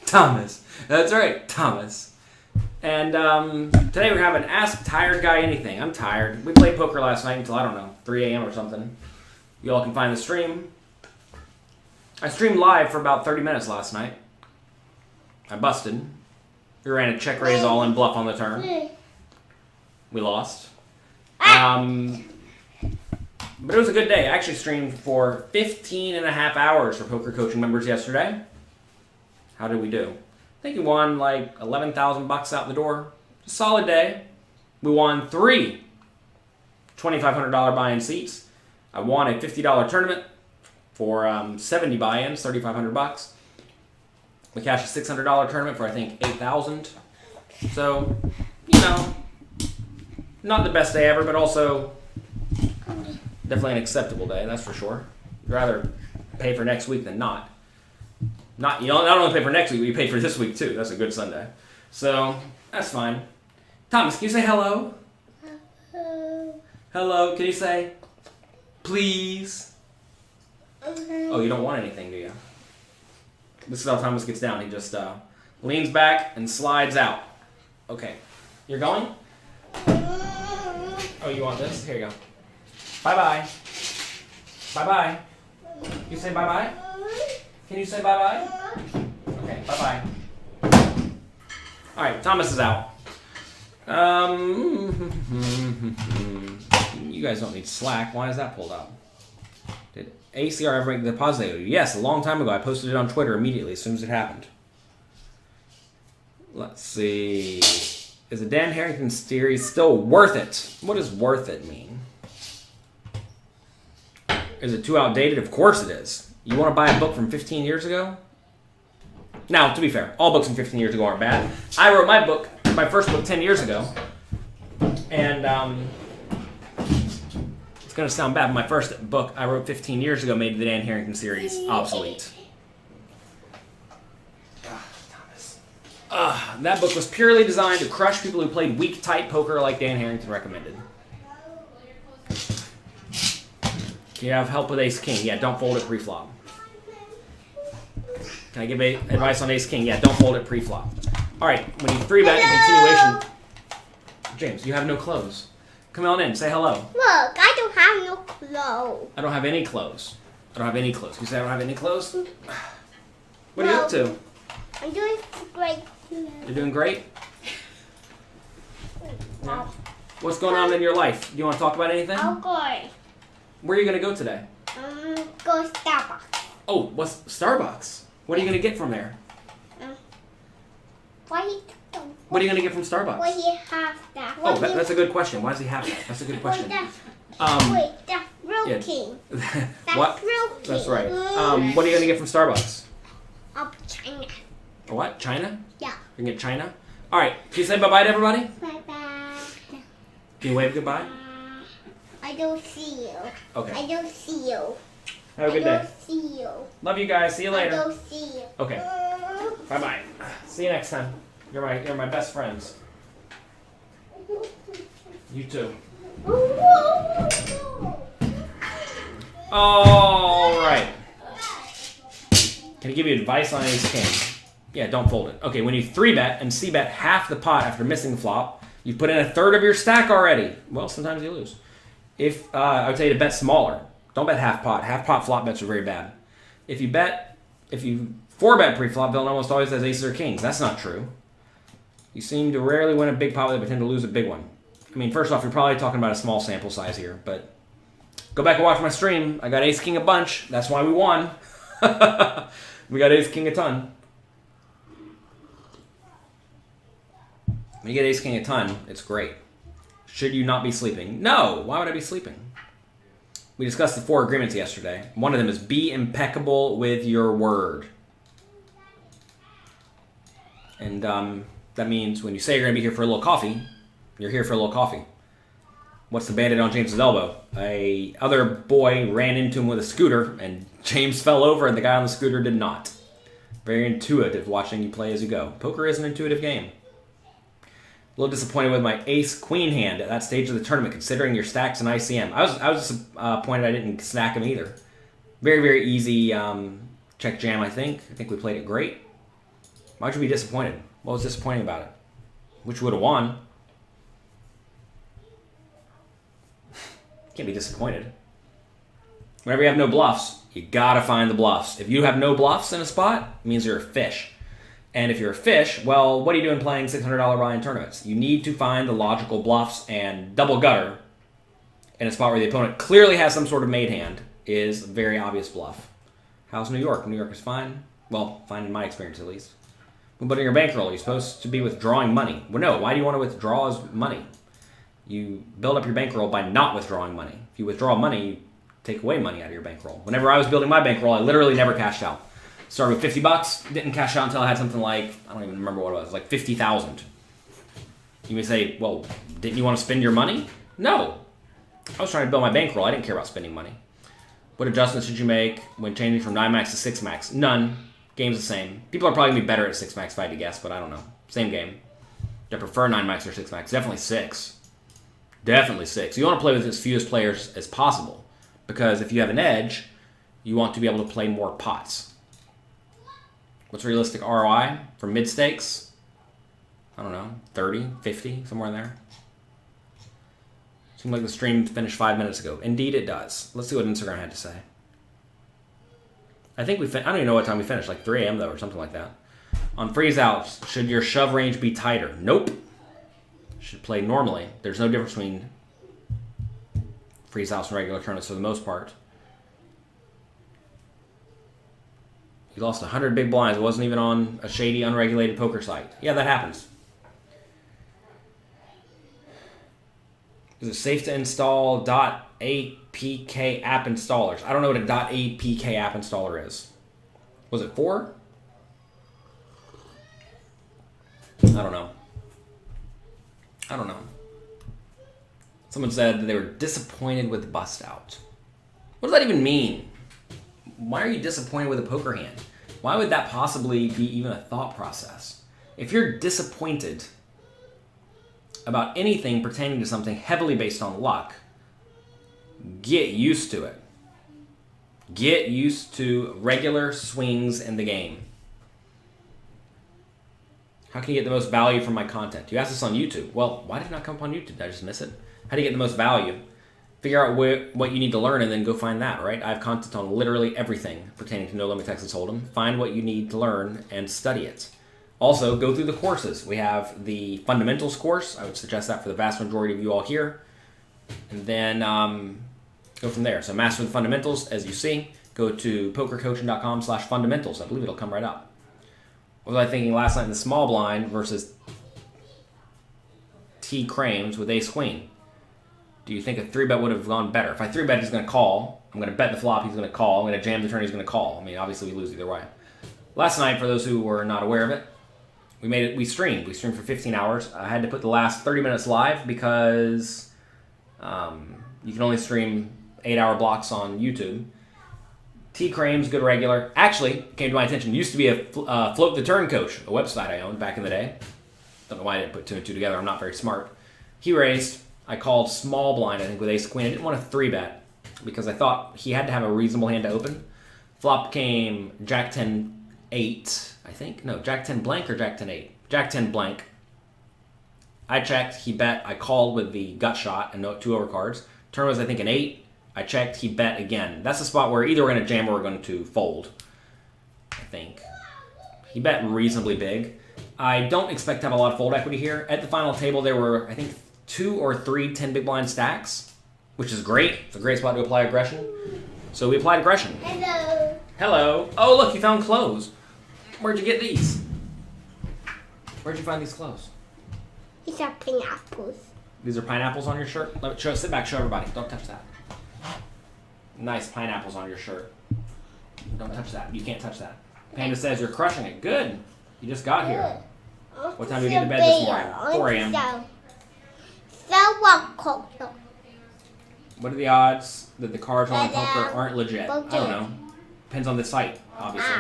Thomas. That's right, Thomas. And today we're having Ask Tired Guy Anything. I'm tired. We played poker last night until, I don't know, 3 a.m. or something. You all can find the stream. I streamed live for about 30 minutes last night. I busted. We ran a check raise all in bluff on the turn. We lost. But it was a good day. I actually streamed for 15 and a half hours for poker coaching members yesterday. How did we do? I think we won like $11,000 out the door. A solid day. We won 3 $2,500 buy-in seats. I won a $50 tournament for 70 buy-ins, $3,500. We cashed a $600 tournament for I think $8,000. So, you know, not the best day ever, but also definitely an acceptable day. That's for sure. I'd rather pay for next week than not. Not only pay for next week, but you pay for this week too. That's a good Sunday. So, that's fine. Thomas, can you say hello? Hello. Hello. Can you say, please? Oh, you don't want anything, do you? This is how Thomas gets down. He just leans back and slides out. Okay. You're going? Oh, you want this? Here you go. Bye-bye. Bye-bye. You say bye-bye? Can you say bye-bye? Okay, bye-bye. All right, Thomas is out. You guys don't need Slack. Why is that pulled up? Did ACR ever make the deposit? Yes, a long time ago. I posted it on Twitter immediately as soon as it happened. Let's see. Is the Dan Harrington series still worth it? What does worth it mean? Is it too outdated? Of course it is. You want to buy a book from 15 years ago? Now, to be fair, all books from 15 years ago aren't bad. I wrote my first book 10 years ago. And it's going to sound bad, but my first book I wrote 15 years ago made the Dan Harrington series obsolete. That book was purely designed to crush people who played weak, tight poker like Dan Harrington recommended. You have help with Ace King. Yeah, don't fold it pre-flop. Can I give advice on Ace King? Yeah, don't fold it pre-flop. All right, when you 3-bet in continuation... James, you have no clothes. Come on in, say hello. Look, I don't have no clothes. I don't have any clothes. I don't have any clothes. Can you say I don't have any clothes? What are you up to? I'm doing great. You're doing great? Yeah. What's going on in your life? Do you want to talk about anything? I'll go. Where are you going to go today? Go Starbucks. Oh, what's Starbucks? What are you going to get from there? What are you going to get from Starbucks? Why he have that? Oh, that's a good question. Why does he have that? That's a good question. Wait, that's real king. What? Real king. That's right. What are you going to get from Starbucks? China. A what? China? Yeah. You can get China? All right. Can you say bye-bye to everybody? Bye-bye. Can you wave goodbye? I don't see you. Okay. I don't see you. Have a good day. I don't see you. Love you guys. See you later. I don't see you. Okay. Bye-bye. See you next time. You're my best friends. You too. All right. Can I give you advice on Ace King? Yeah, don't fold it. Okay, when you 3-bet and C-bet half the pot after missing the flop, you put in a third of your stack already. Well, sometimes you lose. I would tell you to bet smaller. Don't bet half pot. Half pot flop bets are very bad. If you 4-bet pre-flop, villain almost always has aces or kings. That's not true. You seem to rarely win a big pot, but tend to lose a big one. I mean, first off, you're probably talking about a small sample size here, but go back and watch my stream. I got ace king a bunch. That's why we won. We got ace king a ton. When you get ace king a ton, it's great. Should you not be sleeping? No. Why would I be sleeping? We discussed the 4 agreements yesterday. One of them is be impeccable with your word. And that means when you say you're going to be here for a little coffee, you're here for a little coffee. What's the bandit on James's elbow? A other boy ran into him with a scooter, and James fell over, and the guy on the scooter did not. Very intuitive watching you play as you go. Poker is an intuitive game. A little disappointed with my ace-queen hand at that stage of the tournament, considering your stacks and ICM. I was disappointed I didn't snack him either. Very, very easy check jam, I think. I think we played it great. Why'd you be disappointed? What was disappointing about it? Which would have won. Can't be disappointed. Whenever you have no bluffs, you gotta find the bluffs. If you have no bluffs in a spot, it means you're a fish. And if you're a fish, well, what are you doing playing $600 buy-in tournaments? You need to find the logical bluffs, and double gutter in a spot where the opponent clearly has some sort of made hand is a very obvious bluff. How's New York? New York is fine. Well, fine in my experience at least. But in your bankroll, you're supposed to be withdrawing money. Well, no, why do you want to withdraw as money? You build up your bankroll by not withdrawing money. If you withdraw money, you take away money out of your bankroll. Whenever I was building my bankroll, I literally never cashed out. Started with $50, didn't cash out until I had something like, I don't even remember what it was, like 50,000. You may say, well, didn't you want to spend your money? No. I was trying to build my bankroll. I didn't care about spending money. What adjustments did you make when changing from 9-max to 6-max? None. Game's the same. People are probably going to be better at 6-max if I had to guess, but I don't know. Same game. Do I prefer 9-max or 6-max? Definitely 6. Definitely 6. You want to play with as few players as possible, because if you have an edge, you want to be able to play more pots. What's realistic ROI for mid-stakes? I don't know, 30, 50, somewhere in there. Seemed like the stream finished 5 minutes ago. Indeed it does. Let's see what Instagram had to say. I think I don't even know what time we finished, like 3 a.m. though, or something like that. On freeze-outs, should your shove range be tighter? Nope. Should play normally. There's no difference between freeze-outs and regular tournaments for the most part. You lost 100 big blinds. It wasn't even on a shady, unregulated poker site. Yeah, that happens. Is it safe to install .apk app installers? I don't know what a .apk app installer is. Was it 4? I don't know. Someone said that they were disappointed with the bust out. What does that even mean? Why are you disappointed with a poker hand? Why would that possibly be even a thought process? If you're disappointed about anything pertaining to something heavily based on luck, get used to it. Get used to regular swings in the game. How can you get the most value from my content? You asked this on YouTube. Well, why did it not come up on YouTube? Did I just miss it? How do you get the most value? Figure out what you need to learn and then go find that, right? I have content on literally everything pertaining to No Limit Texas Hold'em. Find what you need to learn and study it. Also, go through the courses. We have the Fundamentals course. I would suggest that for the vast majority of you all here. And then go from there. So master the fundamentals, as you see. Go to pokercoaching.com/fundamentals. I believe it'll come right up. What was I thinking last night in the small blind versus T Crames with ace queen? Do you think a 3-bet would have gone better? If I 3-bet, he's going to call. I'm going to bet the flop, he's going to call. I'm going to jam the turn, he's going to call. I mean, obviously we lose either way. Last night, for those who were not aware of it, we streamed. We streamed for 15 hours. I had to put the last 30 minutes live because you can only stream 8-hour blocks on YouTube. T Crames, good regular. Actually, came to my attention, used to be a Float the Turn coach, a website I owned back in the day. Don't know why I didn't put 2 and 2 together. I'm not very smart. He raised. I called small blind, I think, with ace queen. I didn't want to 3-bet because I thought he had to have a reasonable hand to open. Flop came Jack 10 8, I think. No, Jack 10 blank or Jack 10 8? Jack 10 blank. I checked, he bet. I called with the gut shot and 2 overcards. Turn was, I think, an 8. I checked, he bet again. That's the spot where either we're going to jam or we're going to fold, I think. He bet reasonably big. I don't expect to have a lot of fold equity here. At the final table, there were, I think, 2 or 3 10 big blind stacks, which is great. It's a great spot to apply aggression. So we applied aggression. Hello. Hello. Oh, look, you found clothes. Where'd you get these? Where'd you find these clothes? These are pineapples. These are pineapples on your shirt? Sit back, show everybody. Don't touch that. Nice pineapples on your shirt. Don't touch that. You can't touch that. Panda says you're crushing it. Good. You just got here. What time did you get to bed this morning? 4 a.m. What are the odds that the cards on poker aren't legit? I don't know. Depends on the site, obviously.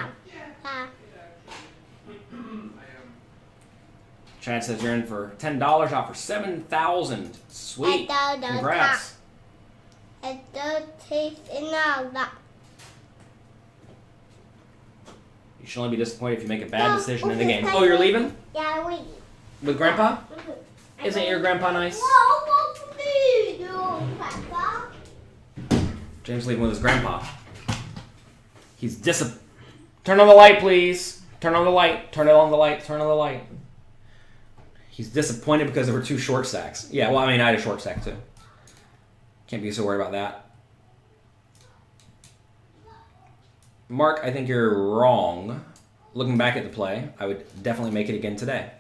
Chad says you're in for $10 out for $7,000. Sweet. Congrats. You You should only be disappointed if you make a bad decision in the game. okay. Oh, you're leaving? Yeah, wait. With Grandpa? Isn't your grandpa nice? James leaving with his grandpa. He's Turn on the light, please. Turn on the light. Turn it on the light. Turn on the light. He's disappointed because there were 2 short stacks. Yeah, well, I mean, I had a short stack too. Can't be so worried about that. Mark, I think you're wrong. Looking back at the play, I would definitely make it again today.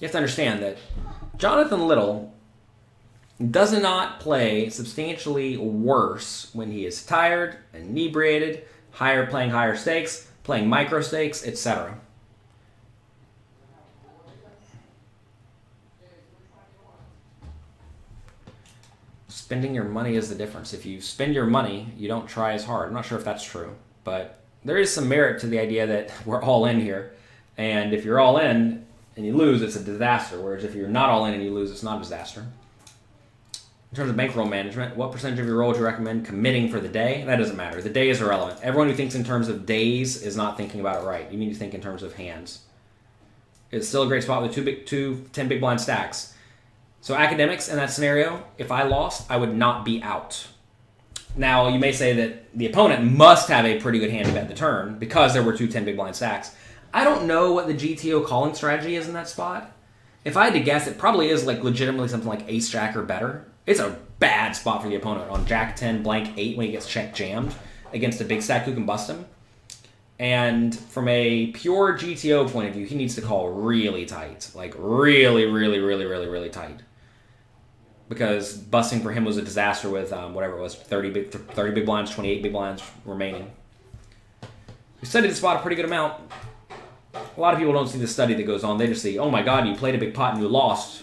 You have to understand that Jonathan Little does not play substantially worse when he is tired, inebriated, playing higher stakes, playing micro stakes, etc. Spending your money is the difference. If you spend your money, you don't try as hard. I'm not sure if that's true, but there is some merit to the idea that we're all in here, and if you're all in and you lose, it's a disaster, whereas if you're not all in and you lose, it's not a disaster. In terms of bankroll management, what percentage of your roll would you recommend committing for the day? That doesn't matter. The day is irrelevant. Everyone who thinks in terms of days is not thinking about it right. You need to think in terms of hands. It's still a great spot with 10 big blind stacks. So academics in that scenario, if I lost, I would not be out. Now, you may say that the opponent must have a pretty good hand to bet the turn because there were 10 big blind stacks. I don't know what the GTO calling strategy is in that spot. If I had to guess, it probably is like legitimately something like ace jack or better. It's a bad spot for the opponent on jack 10 blank 8 when he gets check jammed against a big stack who can bust him. And from a pure GTO point of view, he needs to call really tight. Like really, really, really, really, really tight. Because busting for him was a disaster with whatever it was, 30 big blinds, 28 big blinds remaining. We studied the spot a pretty good amount. A lot of people don't see the study that goes on. They just see, oh my god, you played a big pot and you lost.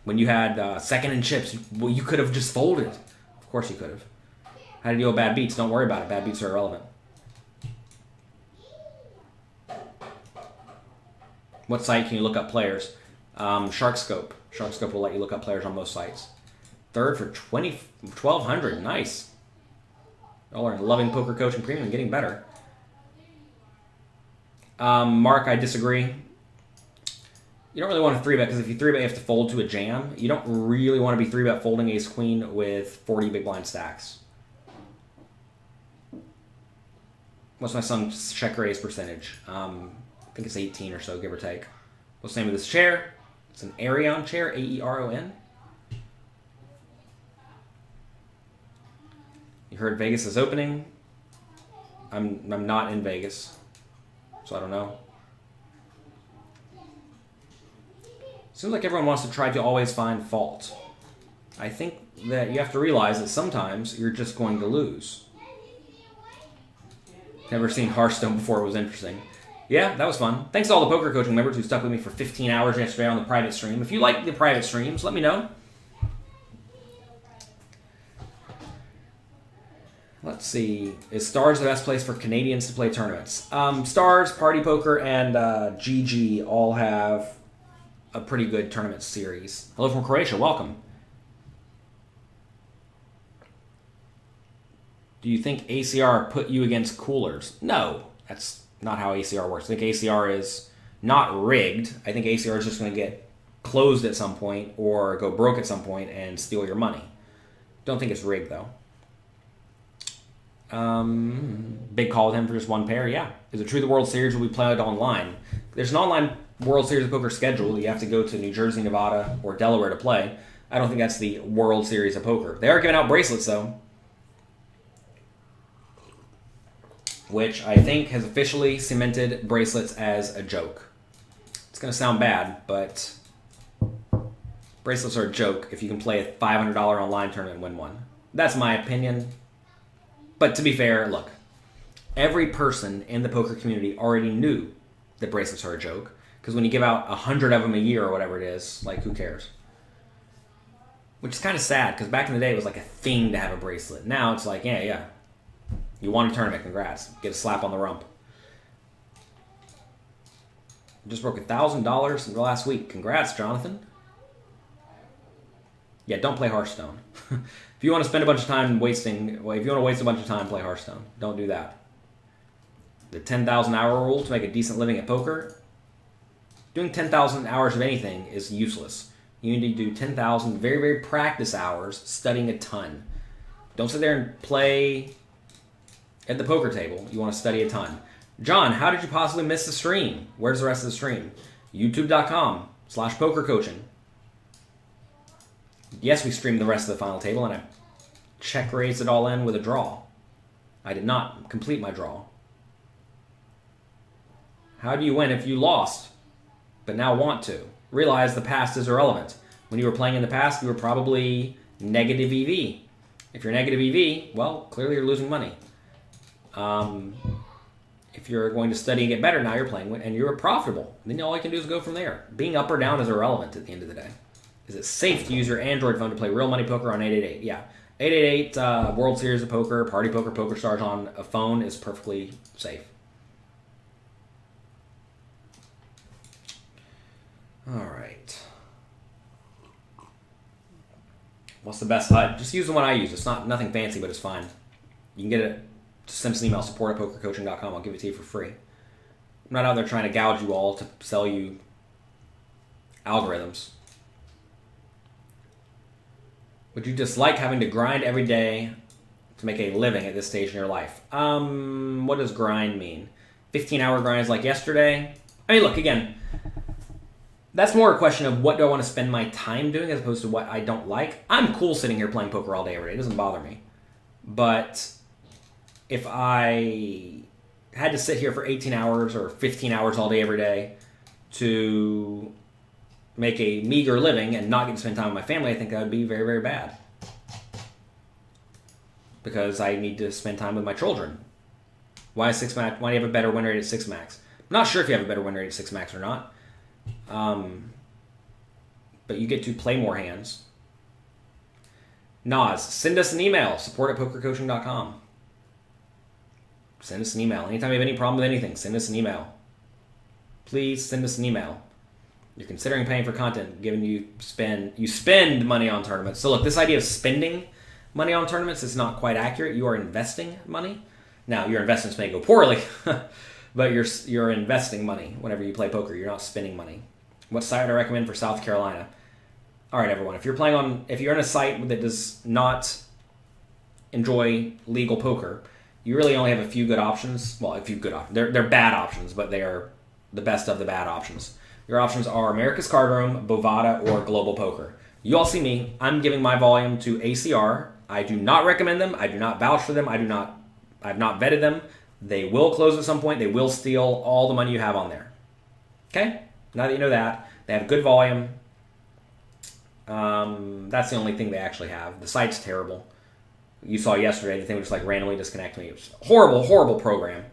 When you had second in chips, well, you could have just folded. Of course you could have. How to deal with bad beats? Don't worry about it. Bad beats are irrelevant. What site can you look up players? Sharkscope. Sharkscope will let you look up players on most sites. Third for 1,200. Nice. Y'all are loving Poker Coaching Premium and getting better. Mark, I disagree. You don't really want to 3-bet because if you 3-bet, you have to fold to a jam. You don't really want to be 3-bet folding ace-queen with 40 big blind stacks. What's my son's check raise percentage? I think it's 18 or so, give or take. What's the name of this chair? It's an Aeron chair, A-E-R-O-N. You heard Vegas is opening. I'm not in Vegas, so I don't know. Seems like everyone wants to try to always find fault. I think that you have to realize that sometimes you're just going to lose. Never seen Hearthstone before, it was interesting. Yeah, that was fun. Thanks to all the poker coaching members who stuck with me for 15 hours yesterday on the private stream. If you like the private streams, let me know. Let's see. Is Stars the best place for Canadians to play tournaments? Stars, Party Poker, and GG all have a pretty good tournament series. Hello from Croatia. Welcome. Do you think ACR put you against coolers? No, that's not how ACR works. I think ACR is not rigged. I think ACR is just going to get closed at some point or go broke at some point and steal your money. Don't think it's rigged, though. Big call with him for just one pair. Yeah. Is it true the World Series will be played online? There's an online World Series of Poker schedule. You have to go to New Jersey, Nevada, or Delaware to play. I don't think that's the World Series of Poker. They are giving out bracelets, though, which I think has officially cemented bracelets as a joke. It's going to sound bad, but bracelets are a joke if you can play a $500 online tournament and win one. That's my opinion. But to be fair, look, every person in the poker community already knew that bracelets are a joke, because when you give out 100 of them a year or whatever it is, like, who cares? Which is kind of sad, because back in the day it was like a thing to have a bracelet. Now it's like, yeah. You won a tournament, congrats. Get a slap on the rump. Just broke $1,000 in the last week. Congrats, Jonathan. Yeah, don't play Hearthstone. If you want to spend a bunch of time if you want to waste a bunch of time, play Hearthstone. Don't do that. The 10,000 hour rule to make a decent living at poker. Doing 10,000 hours of anything is useless. You need to do 10,000 very, very practice hours studying a ton. Don't sit there and play at the poker table. You want to study a ton. John, how did you possibly miss the stream? Where's the rest of the stream? YouTube.com/pokercoaching. Yes, we streamed the rest of the final table, and I check raised it all in with a draw. I did not complete my draw. How do you win if you lost, but now want to? Realize the past is irrelevant. When you were playing in the past, you were probably negative EV. If you're negative EV, well, clearly you're losing money. If you're going to study and get better, now you're playing and you're profitable. Then all you can do is go from there. Being up or down is irrelevant at the end of the day. Is it safe to use your Android phone to play real money poker on 888? Yeah. 888 World Series of Poker, Party Poker, Poker Stars on a phone is perfectly safe. All right. What's the best HUD? Just use the one I use. It's nothing fancy, but it's fine. You can get it. Just send us an email, support@pokercoaching.com. I'll give it to you for free. I'm not out there trying to gouge you all to sell you algorithms. Would you dislike having to grind every day to make a living at this stage in your life? What does grind mean? 15-hour grinds like yesterday? I mean, look, again, that's more a question of what do I want to spend my time doing as opposed to what I don't like. I'm cool sitting here playing poker all day every day. It doesn't bother me. But if I had to sit here for 18 hours or 15 hours all day every day to make a meager living and not get to spend time with my family, I think that would be very, very bad. Because I need to spend time with my children. Why do you have a better win rate at 6 max? I'm not sure if you have a better win rate at 6 max or not. But you get to play more hands. Nas, send us an email, support@pokercoaching.com. Send us an email. Anytime you have any problem with anything, send us an email. Please send us an email. You're considering paying for content, given you spend money on tournaments. So look, this idea of spending money on tournaments is not quite accurate. You are investing money. Now, your investments may go poorly, but you're investing money whenever you play poker. You're not spending money. What site would I recommend for South Carolina? All right, everyone. If you're in a site that does not enjoy legal poker, you really only have a few good options. Well, a few good options. They're bad options, but they are the best of the bad options. Your options are America's Card Room, Bovada, or Global Poker. You all see me. I'm giving my volume to ACR. I do not recommend them. I do not vouch for them. I've not vetted them. They will close at some point. They will steal all the money you have on there. Okay? Now that you know that, they have good volume. That's the only thing they actually have. The site's terrible. You saw yesterday, the thing would just like randomly disconnect me. It was a horrible, horrible program.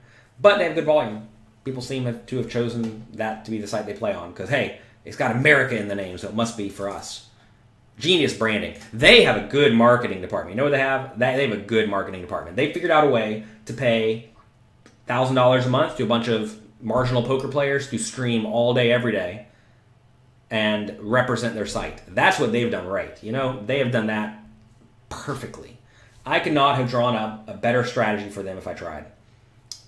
But they have good volume. People seem to have chosen that to be the site they play on because, hey, it's got America in the name, so it must be for us. Genius branding. They have a good marketing department. You know what they have? They have a good marketing department. They figured out a way to pay $1,000 a month to a bunch of marginal poker players to stream all day, every day, and represent their site. That's what they've done right. You know, they have done that perfectly. I could not have drawn up a better strategy for them if I tried.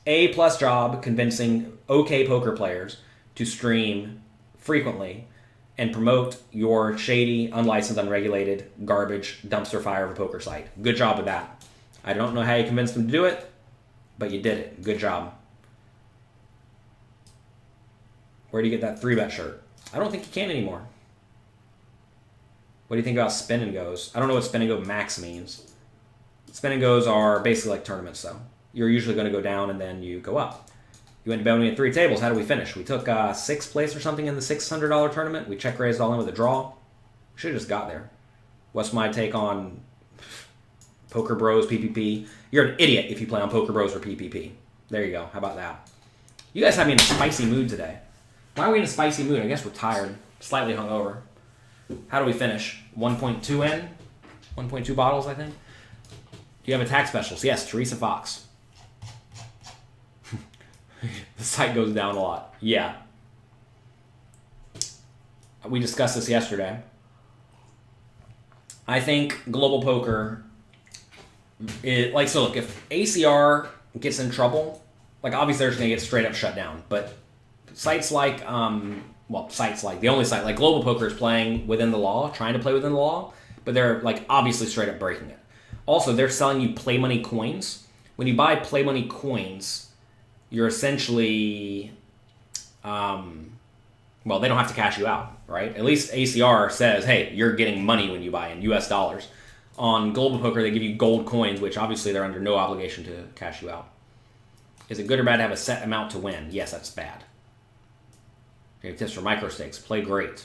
A+ job convincing okay poker players to stream frequently and promote your shady, unlicensed, unregulated, garbage, dumpster fire of a poker site. Good job with that. I don't know how you convinced them to do it, but you did it. Good job. Where do you get that 3-bet shirt? I don't think you can anymore. What do you think about spin and goes? I don't know what spin and go max means. Spin and goes are basically like tournaments, though. You're usually going to go down and then you go up. You went to Belgium at 3 tables. How did we finish? We took 6th place or something in the $600 tournament. We check raised all in with a draw. Should have just got there. What's my take on Poker Bros, PPP? You're an idiot if you play on Poker Bros or PPP. There you go. How about that? You guys have me in a spicy mood today. Why are we in a spicy mood? I guess we're tired. Slightly hungover. How do we finish? 1.2 in? 1.2 bottles, I think. Do you have a tax specialist? Yes, Teresa Fox. The site goes down a lot. Yeah. We discussed this yesterday. I think Global Poker, look, if ACR gets in trouble like obviously they're just going to get straight up shut down. But sites like, the only site, like Global Poker is playing within the law, trying to play within the law, but they're like obviously straight up breaking it. Also, they're selling you play money coins. When you buy play money coins, you're essentially, they don't have to cash you out, right? At least ACR says, hey, you're getting money when you buy in US dollars. On Global Poker, they give you gold coins, which obviously they're under no obligation to cash you out. Is it good or bad to have a set amount to win? Yes, that's bad. Okay, tips for micro stakes. Play great.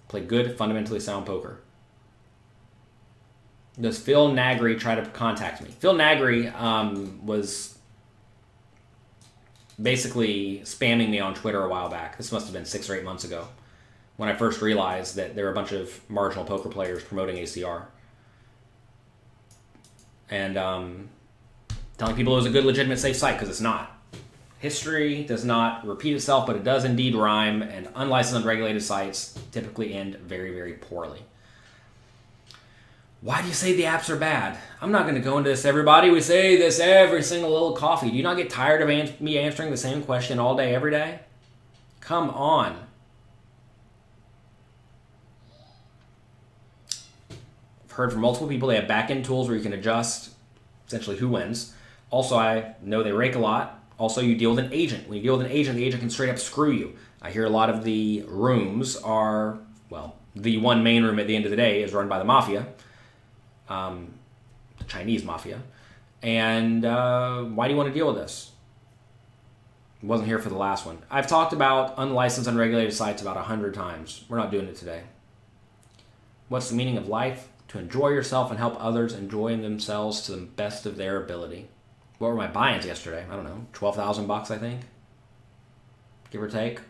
Play good, fundamentally sound poker. Does Phil Nagry try to contact me? Phil Nagry was basically spamming me on Twitter a while back. This must have been 6 or 8 months ago when I first realized that there were a bunch of marginal poker players promoting ACR. And telling people it was a good, legitimate, safe site, because it's not. History does not repeat itself, but it does indeed rhyme, and unlicensed, unregulated sites typically end very, very poorly. Why do you say the apps are bad? I'm not going to go into this, everybody. We say this every single little coffee. Do you not get tired of me answering the same question all day, every day? Come on. I've heard from multiple people they have back-end tools where you can adjust essentially who wins. Also, I know they rake a lot. Also, you deal with an agent. When you deal with an agent, the agent can straight up screw you. I hear a lot of the rooms are, the one main room at the end of the day is run by the mafia. The Chinese mafia. And why do you want to deal with this? I wasn't here for the last one. I've talked about unlicensed, unregulated sites about 100 times. We're not doing it today. What's the meaning of life? To enjoy yourself and help others enjoy themselves to the best of their ability. What were my buy-ins yesterday? I don't know, $12,000 I think, give or take.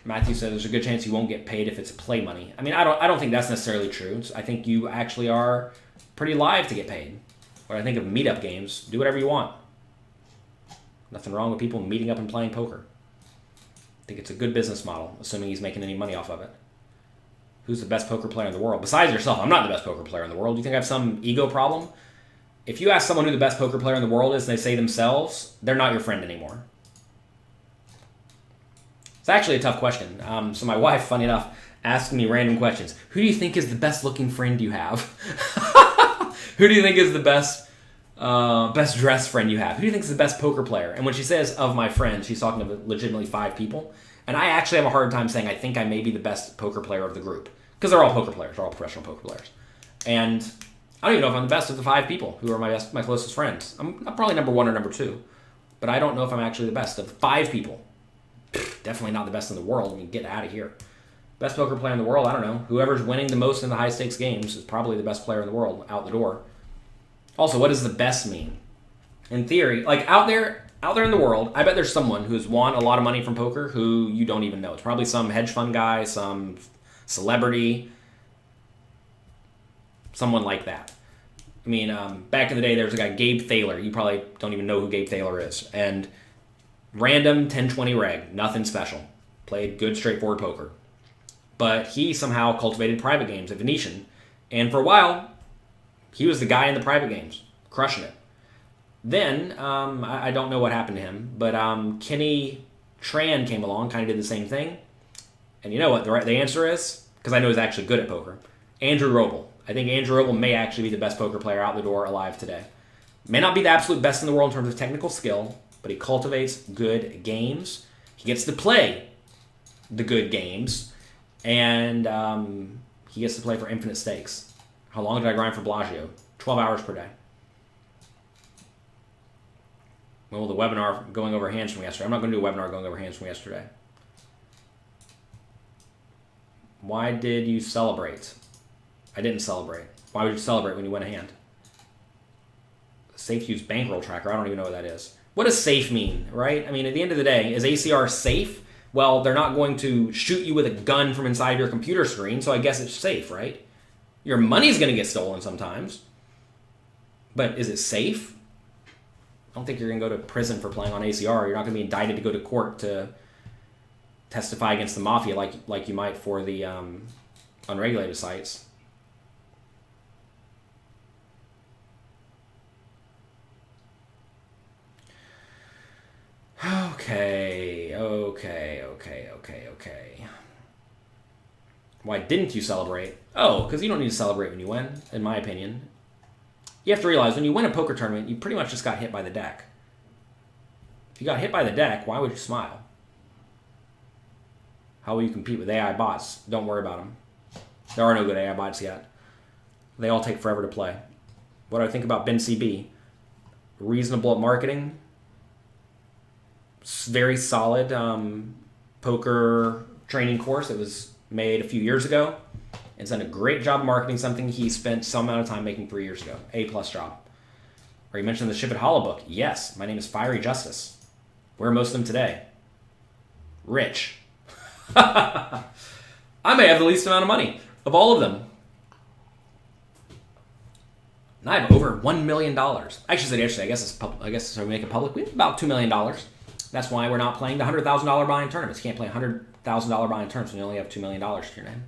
Matthew said there's a good chance you won't get paid if it's play money. I mean, I don't think that's necessarily true. I think you actually are pretty live to get paid. When I think of meetup games, do whatever you want. Nothing wrong with people meeting up and playing poker. I think it's a good business model, assuming he's making any money off of it. Who's the best poker player in the world? Besides yourself, I'm not the best poker player in the world. Do you think I have some ego problem? If you ask someone who the best poker player in the world is and they say themselves, they're not your friend anymore. It's actually a tough question. So my wife, funny enough, asked me random questions. Who do you think is the best looking friend you have? Who do you think is the best dressed friend you have? Who do you think is the best poker player? And when she says of my friends, she's talking about legitimately 5 people. And I actually have a hard time saying I think I may be the best poker player of the group. Because they're all poker players. They're all professional poker players. And I don't even know if I'm the best of the 5 people who are my closest friends. I'm probably number 1 or number 2. But I don't know if I'm actually the best of 5 people. Definitely not the best in the world. I mean, get out of here. Best poker player in the world, I don't know. Whoever's winning the most in the high-stakes games is probably the best player in the world out the door. Also, what does the best mean? In theory, like out there in the world, I bet there's someone who's won a lot of money from poker who you don't even know. It's probably some hedge fund guy, some celebrity, someone like that. I mean, back in the day, there was a guy, Gabe Thaler. You probably don't even know who Gabe Thaler is. And random 10-20 reg, nothing special. Played good, straightforward poker. But he somehow cultivated private games at Venetian. And for a while, he was the guy in the private games, crushing it. Then, I don't know what happened to him, but Kenny Tran came along, kind of did the same thing. And you know what the answer is? Because I know he's actually good at poker. Andrew Roble. I think Andrew Roble may actually be the best poker player out the door alive today. May not be the absolute best in the world in terms of technical skill, but he cultivates good games. He gets to play the good games, and he gets to play for infinite stakes. How long did I grind for Bellagio? 12 hours per day. When will the webinar going over hands from yesterday? I'm not going to do a webinar going over hands from yesterday. Why did you celebrate? I didn't celebrate. Why would you celebrate when you win a hand? Safe use bankroll tracker. I don't even know what that is. What does safe mean, right? I mean, at the end of the day, is ACR safe? Well, they're not going to shoot you with a gun from inside your computer screen, so I guess it's safe, right? Your money's going to get stolen sometimes. But is it safe? I don't think you're going to go to prison for playing on ACR. You're not going to be indicted to go to court to testify against the mafia like you might for the unregulated sites. Okay. Why didn't you celebrate? Oh, because you don't need to celebrate when you win, in my opinion. You have to realize when you win a poker tournament, you pretty much just got hit by the deck. If you got hit by the deck, why would you smile? How will you compete with AI bots? Don't worry about them. There are no good AI bots yet. They all take forever to play. What do I think about Ben CB? Reasonable at marketing. Very solid poker training course. It was made a few years ago. It's done a great job marketing something he spent some amount of time making 3 years ago. A+ job. Or you mentioned the Ship It Hollow book. Yes, my name is Fiery Justice. Where are most of them today? Rich. I may have the least amount of money of all of them. And I have over $1 million. I actually said yesterday, I guess so we make it public. We have about $2 million. That's why we're not playing the $100,000 buy-in tournaments. You can't play $100,000 buy-in tournaments when you only have $2 million to your name.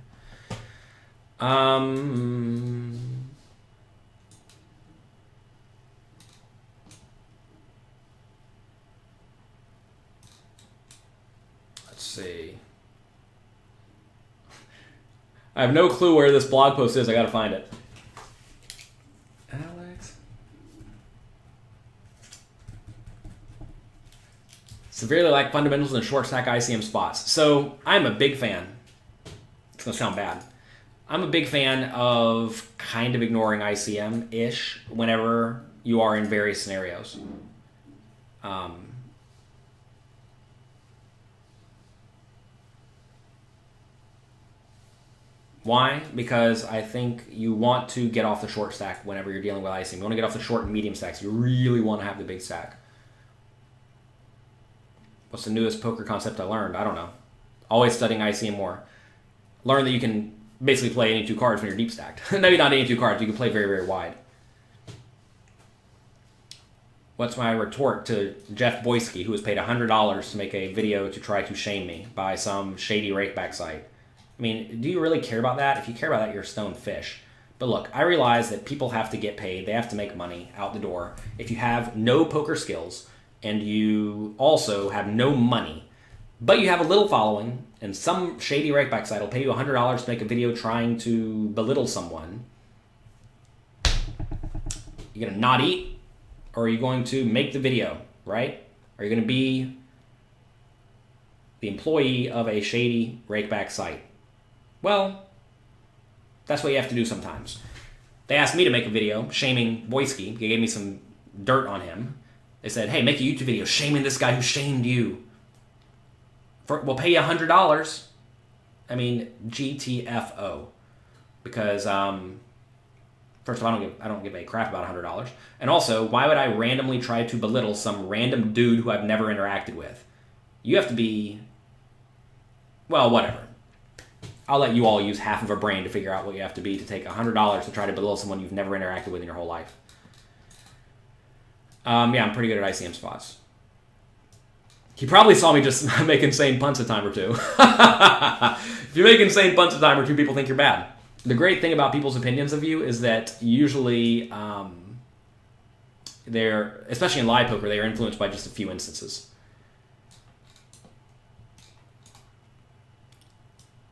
Let's see. I have no clue where this blog post is. I gotta find it. Alex. Severely lack fundamentals in short stack ICM spots. So I'm a big fan. It's gonna sound bad. I'm a big fan of kind of ignoring ICM-ish whenever you are in various scenarios. Why? Because I think you want to get off the short stack whenever you're dealing with ICM. You want to get off the short and medium stacks. You really want to have the big stack. What's the newest poker concept I learned? I don't know. Always studying ICM more. Learn that you can basically play any 2 cards when you're deep stacked. Maybe not any 2 cards. You can play very, very wide. What's my retort to Jeff Boyski, who was paid $100 to make a video to try to shame me by some shady rakeback site? I mean, do you really care about that? If you care about that, you're a stone fish. But look, I realize that people have to get paid. They have to make money out the door. If you have no poker skills and you also have no money, but you have a little following, and some shady rakeback site will pay you $100 to make a video trying to belittle someone, you're going to not eat, or are you going to make the video, right? Are you going to be the employee of a shady rakeback site? Well, that's what you have to do sometimes. They asked me to make a video shaming Boyski. They gave me some dirt on him. They said, hey, make a YouTube video shaming this guy who shamed you. We'll pay you $100. I mean, GTFO. Because, first of all, I don't give a crap about $100. And also, why would I randomly try to belittle some random dude who I've never interacted with? You have to be... Well, whatever. I'll let you all use half of a brain to figure out what you have to be to take $100 to try to belittle someone you've never interacted with in your whole life. Yeah, I'm pretty good at ICM spots. He probably saw me just make insane punts a time or two. If you make insane punts a time or two, people think you're bad. The great thing about people's opinions of you is that usually they're, especially in live poker, they are influenced by just a few instances.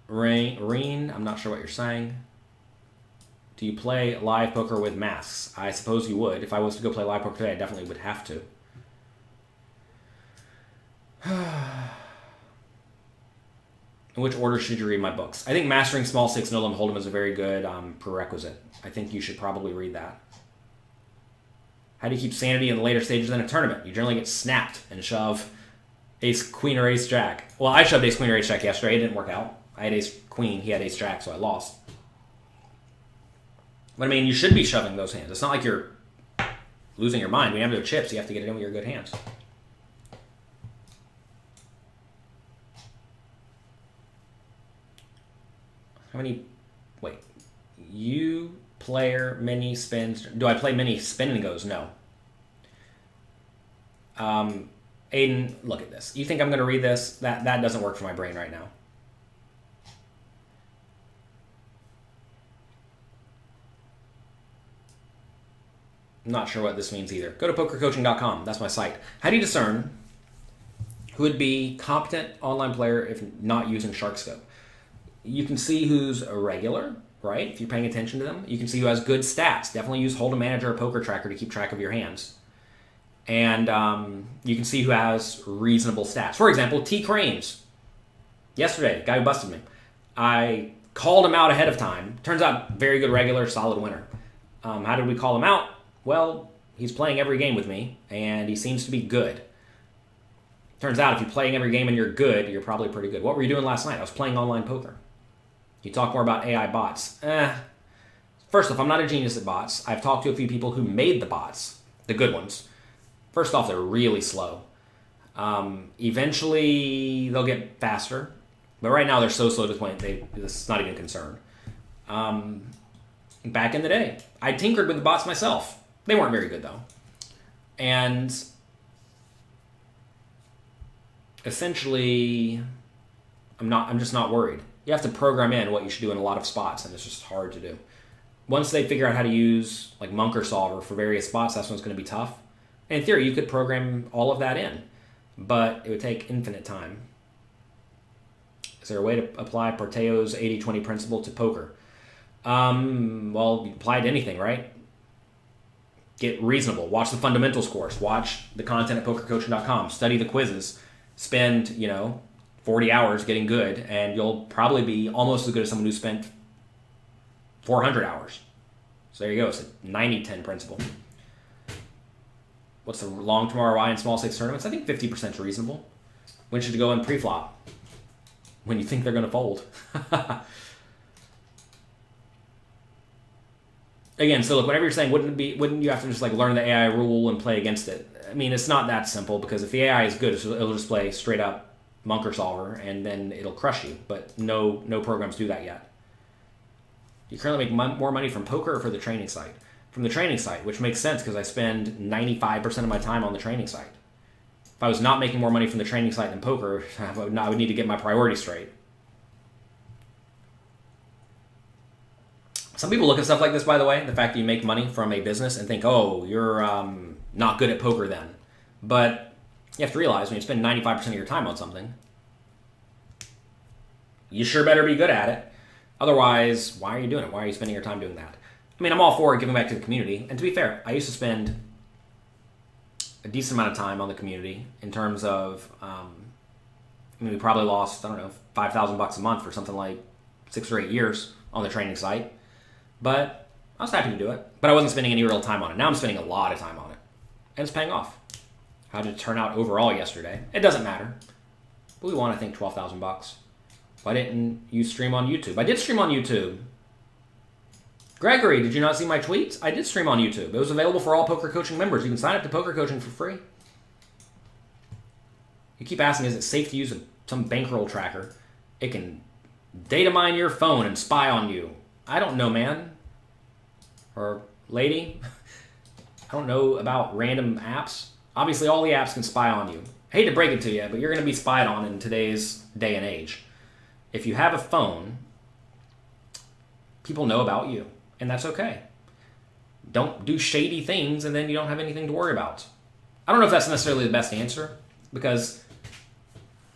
Reen, I'm not sure what you're saying. Do you play live poker with masks? I suppose you would. If I was to go play live poker today, I definitely would have to. In which order should you read my books? I think Mastering Small Stakes No Limit Hold'em is a very good prerequisite. I think you should probably read that. How do you keep sanity in the later stages in a tournament? You generally get snapped and shove ace queen or ace jack. Well, I shoved ace queen or ace jack yesterday. It didn't work out. I had ace queen. He had ace jack, so I lost. But I mean, you should be shoving those hands. It's not like you're losing your mind. When you have no chips, you have to get it in with your good hands. How many... Wait. You player many spins... Do I play many spin and goes? No. Aiden, look at this. You think I'm going to read this? That doesn't work for my brain right now. I'm not sure what this means either. Go to pokercoaching.com. That's my site. How do you discern who would be competent online player if not using SharkScope. You can see who's a regular, right? If you're paying attention to them. You can see who has good stats. Definitely use Hold'em Manager or Poker Tracker to keep track of your hands. And you can see who has reasonable stats. For example, T. Cranes. Yesterday, guy who busted me. I called him out ahead of time. Turns out, very good regular, solid winner. How did we call him out? Well, he's playing every game with me, and he seems to be good. Turns out, if you're playing every game and you're good, you're probably pretty good. What were you doing last night? I was playing online poker. You talk more about AI bots. First off, I'm not a genius at bots. I've talked to a few people who made the bots, the good ones. First off, they're really slow. Eventually, they'll get faster. But right now, they're so slow to the point it's not even a concern. Back in the day, I tinkered with the bots myself. They weren't very good, though. And essentially, I'm just not worried. You have to program in what you should do in a lot of spots, and it's just hard to do. Once they figure out how to use like Monk or Solver for various spots, that's when it's going to be tough. And in theory, you could program all of that in, but it would take infinite time. Is there a way to apply Porteo's 80-20 principle to poker? Well, you apply it to anything, right? Get reasonable. Watch the fundamentals course. Watch the content at pokercoaching.com. Study the quizzes. Spend, 40 hours getting good, and you'll probably be almost as good as someone who spent 400 hours. So there you go. It's a 90-10 principle. What's the long-term ROI in small stakes tournaments? I think 50% is reasonable. When should you go in pre-flop? When you think they're going to fold. Again, so look, whenever you're saying, wouldn't you have to just learn the AI rule and play against it? I mean, it's not that simple, because if the AI is good, it'll just play straight up Monk or Solver, and then it'll crush you. But no programs do that yet. You currently make more money from poker or for the training site? From the training site, which makes sense because I spend 95% of my time on the training site. If I was not making more money from the training site than poker, I would need to get my priorities straight. Some people look at stuff like this, by the way, the fact that you make money from a business, and think, oh, you're not good at poker then. But you have to realize when you spend 95% of your time on something, you sure better be good at it. Otherwise, why are you doing it? Why are you spending your time doing that? I mean, I'm all for giving back to the community. And to be fair, I used to spend a decent amount of time on the community in terms of, we probably lost, $5,000 a month for something like 6 or 8 years on the training site. But I was happy to do it. But I wasn't spending any real time on it. Now I'm spending a lot of time on it. And it's paying off. How did it turn out overall yesterday? It doesn't matter. But we won, I think, $12,000. Why didn't you stream on YouTube? I did stream on YouTube. Gregory, did you not see my tweets? I did stream on YouTube. It was available for all Poker Coaching members. You can sign up to Poker Coaching for free. You keep asking, is it safe to use some bankroll tracker? It can data mine your phone and spy on you. I don't know, man. Or lady. I don't know about random apps. Obviously, all the apps can spy on you. I hate to break it to you, but you're going to be spied on in today's day and age. If you have a phone, people know about you, and that's okay. Don't do shady things, and then you don't have anything to worry about. I don't know if that's necessarily the best answer, because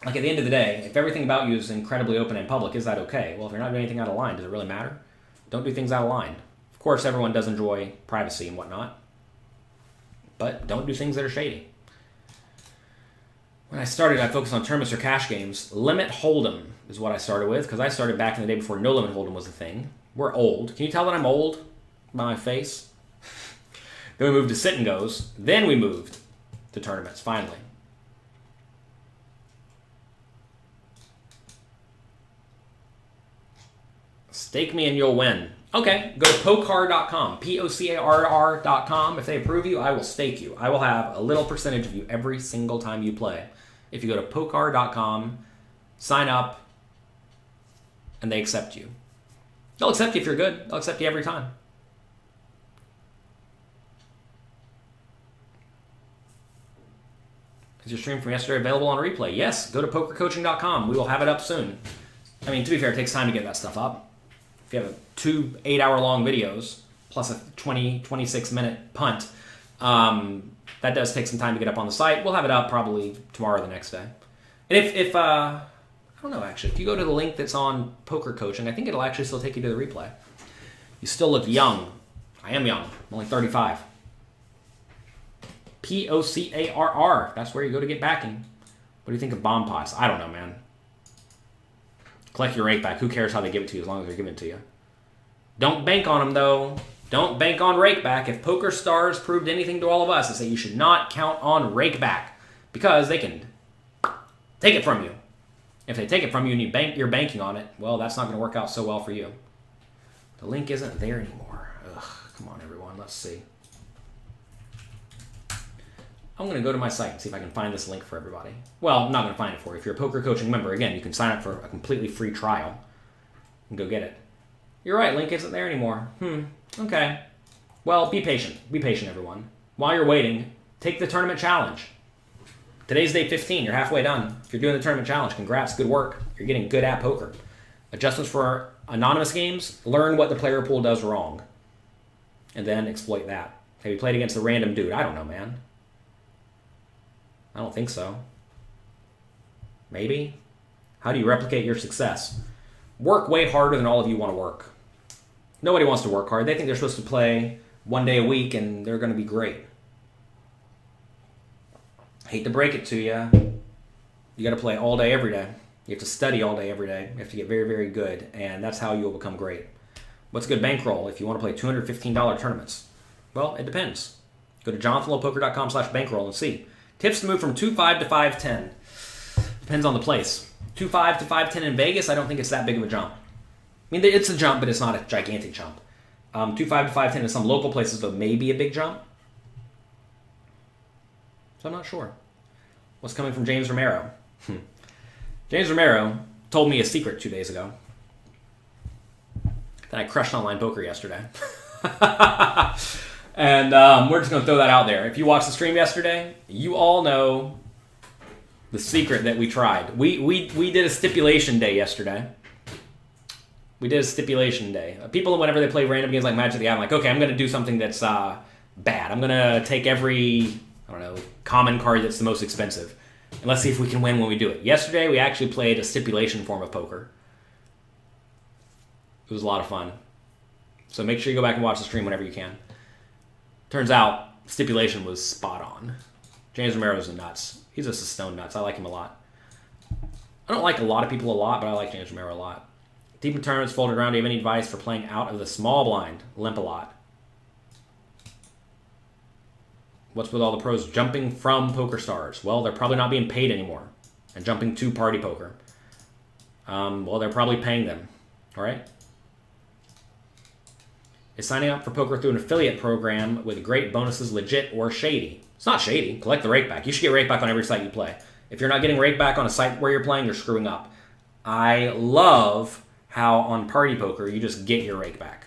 at the end of the day, if everything about you is incredibly open and public, is that okay? Well, if you're not doing anything out of line, does it really matter? Don't do things out of line. Of course, everyone does enjoy privacy and whatnot, but don't do things that are shady. When I started, I focused on tournaments or cash games. Limit Hold'em is what I started with, because I started back in the day before No Limit Hold'em was a thing. We're old. Can you tell that I'm old by my face? Then we moved to sit and goes. Then we moved to tournaments, finally. Stake me and you'll win. Okay, go to pocar.com, Pocarr.com. If they approve you, I will stake you. I will have a little percentage of you every single time you play. If you go to pocar.com, sign up, and they accept you. They'll accept you if you're good. They'll accept you every time. Is your stream from yesterday available on replay? Yes, go to pokercoaching.com. We will have it up soon. I mean, to be fair, it takes time to get that stuff up. If you have 2 8-hour-long videos, plus a 26-minute punt, that does take some time to get up on the site. We'll have it up probably tomorrow or the next day. And if I don't know, actually, if you go to the link that's on poker coaching, I think it'll actually still take you to the replay. You still look young. I am young. I'm only 35. POCARR. That's where you go to get backing. What do you think of bomb pots? I don't know, man. Collect your rake back. Who cares how they give it to you as long as they're giving it to you? Don't bank on them, though. Don't bank on rake back. If Poker Stars proved anything to all of us, it's that you should not count on rake back because they can take it from you. If they take it from you and you're banking on it, well, that's not going to work out so well for you. The link isn't there anymore. Ugh, come on, everyone. Let's see. I'm going to go to my site and see if I can find this link for everybody. Well, I'm not going to find it for you. If you're a poker coaching member, again, you can sign up for a completely free trial and go get it. You're right, link isn't there anymore. Okay. Well, be patient. Be patient, everyone. While you're waiting, take the tournament challenge. Today's day 15. You're halfway done. If you're doing the tournament challenge, congrats. Good work. You're getting good at poker. Adjustments for anonymous games. Learn what the player pool does wrong. And then exploit that. Have you played against a random dude? I don't know, man. I don't think so. Maybe? How do you replicate your success? Work way harder than all of you want to work. Nobody wants to work hard. They think they're supposed to play one day a week and they're going to be great. Hate to break it to you. You got to play all day, every day. You have to study all day, every day. You have to get very, very good. And that's how you'll become great. What's a good bankroll if you want to play $215 tournaments? Well, it depends. Go to jonathanlowepoker.com/bankroll and see. Tips to move from 2.5 to 5.10. Depends on the place. 2.5 to 5.10 in Vegas, I don't think it's that big of a jump. I mean, it's a jump, but it's not a gigantic jump. 2.5 to 5.10 in some local places, though, may be a big jump. So I'm not sure. What's coming from James Romero? James Romero told me a secret 2 days ago. That I crushed online poker yesterday. And we're just going to throw that out there. If you watched the stream yesterday, you all know the secret that we tried. We did a stipulation day yesterday. We did a stipulation day. People, whenever they play random games like Magic the Gathering, like, okay, I'm going to do something that's bad. I'm going to take every, I don't know, common card that's the most expensive. And let's see if we can win when we do it. Yesterday, we actually played a stipulation form of poker. It was a lot of fun. So make sure you go back and watch the stream whenever you can. Turns out, stipulation was spot on. James Romero's a nuts. He's just a stone nuts. I like him a lot. I don't like a lot of people a lot, but I like James Romero a lot. Deep in tournaments, folded around. Do you have any advice for playing out of the small blind? Limp a lot. What's with all the pros jumping from Poker Stars? Well, they're probably not being paid anymore and jumping to Party Poker. Well, they're probably paying them. All right? Is signing up for poker through an affiliate program with great bonuses legit or shady? It's not shady. Collect the rake back. You should get rake back on every site you play. If you're not getting rake back on a site where you're playing, you're screwing up. I love how on Party Poker you just get your rake back.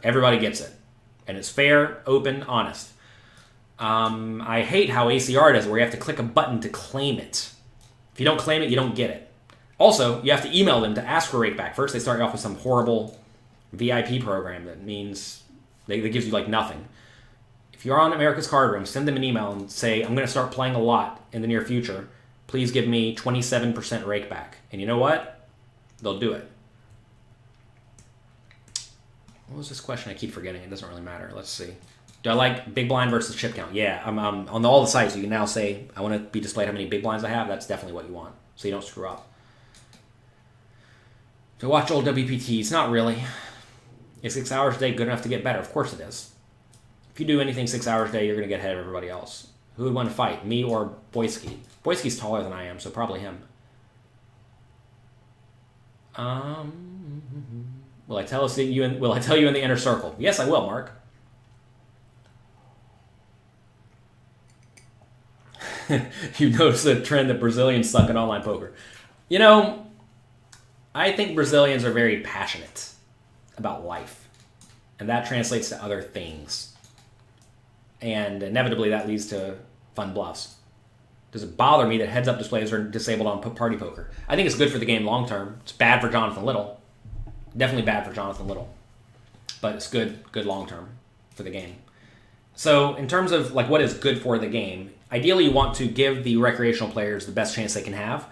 Everybody gets it. And it's fair, open, honest. I hate how ACR does it, where you have to click a button to claim it. If you don't claim it, you don't get it. Also, you have to email them to ask for rake back. First, they start you off with some horrible VIP program that means that gives you like nothing. If you're on America's Card Room, send them an email and say, I'm going to start playing a lot in the near future. Please give me 27% rake back. And you know what? They'll do it. What was this question? I keep forgetting. It doesn't really matter. Let's see. Do I like big blind versus chip count? Yeah, I'm on all the sites. You can now say, I want to be displayed how many big blinds I have. That's definitely what you want, so you don't screw up. To watch old WPTs, not really. Is 6 hours a day good enough to get better? Of course it is. If you do anything 6 hours a day, you're going to get ahead of everybody else. Who would want to fight, me or Boyski? Boyski's taller than I am, so probably him. Will I tell you in the inner circle? Yes, I will, Mark. You notice the trend that Brazilians suck at online poker. You know, I think Brazilians are very passionate about life, and that translates to other things. And inevitably that leads to fun bluffs. Does it bother me that heads-up displays are disabled on Party Poker? I think it's good for the game long-term. It's bad for Jonathan Little. Definitely bad for Jonathan Little. But it's good long-term for the game. So in terms of like what is good for the game, Ideally, you want to give the recreational players the best chance they can have.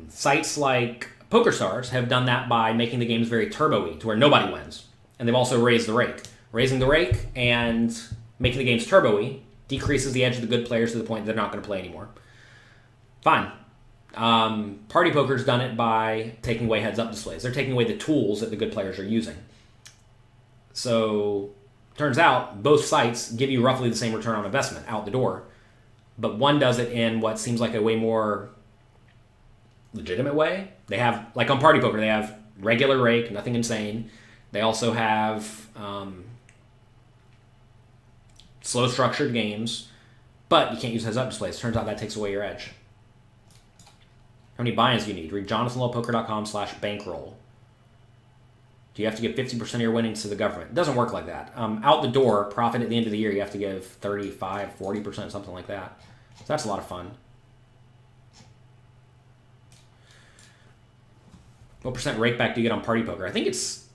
Sites like PokerStars have done that by making the games very turbo-y, to where nobody wins. And they've also raised the rake. Raising the rake and making the games turbo-y decreases the edge of the good players to the point they're not going to play anymore. Fine. Party Poker's done it by taking away heads-up displays. They're taking away the tools that the good players are using. So, turns out, both sites give you roughly the same return on investment out the door. But one does it in what seems like a way more legitimate way. They have, like on Party Poker, they have regular rake, nothing insane. They also have slow structured games, but you can't use heads-up displays. Turns out that takes away your edge. How many buy-ins do you need? Read jonathanlowpoker.com/bankroll. Do you have to give 50% of your winnings to the government? It doesn't work like that. Out the door, profit at the end of the year, you have to give 35, 40%, something like that. So that's a lot of fun. What percent rake back do you get on Party Poker? I think it's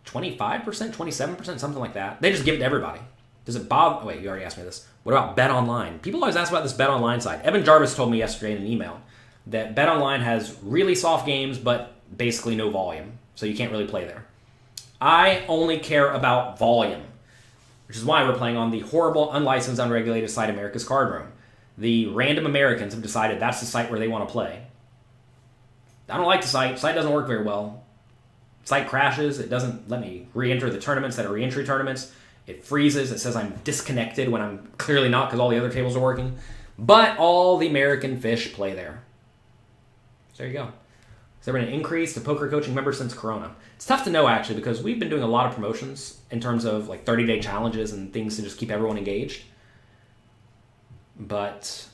25%, 27%, something like that. They just give it to everybody. Does it bother? Oh, wait, you already asked me this. What about Bet Online? People always ask about this Bet Online site. Evan Jarvis told me yesterday in an email that Bet Online has really soft games, but basically no volume. So you can't really play there. I only care about volume, which is why we're playing on the horrible, unlicensed, unregulated site America's Card Room. The random Americans have decided that's the site where they want to play. I don't like the site. The site doesn't work very well. The site crashes. It doesn't let me re-enter the tournaments that are re-entry tournaments. It freezes. It says I'm disconnected when I'm clearly not because all the other tables are working. But all the American fish play there. So there you go. Has there been an increase to poker coaching members since Corona? It's tough to know, actually, because we've been doing a lot of promotions in terms of like 30-day challenges and things to just keep everyone engaged. But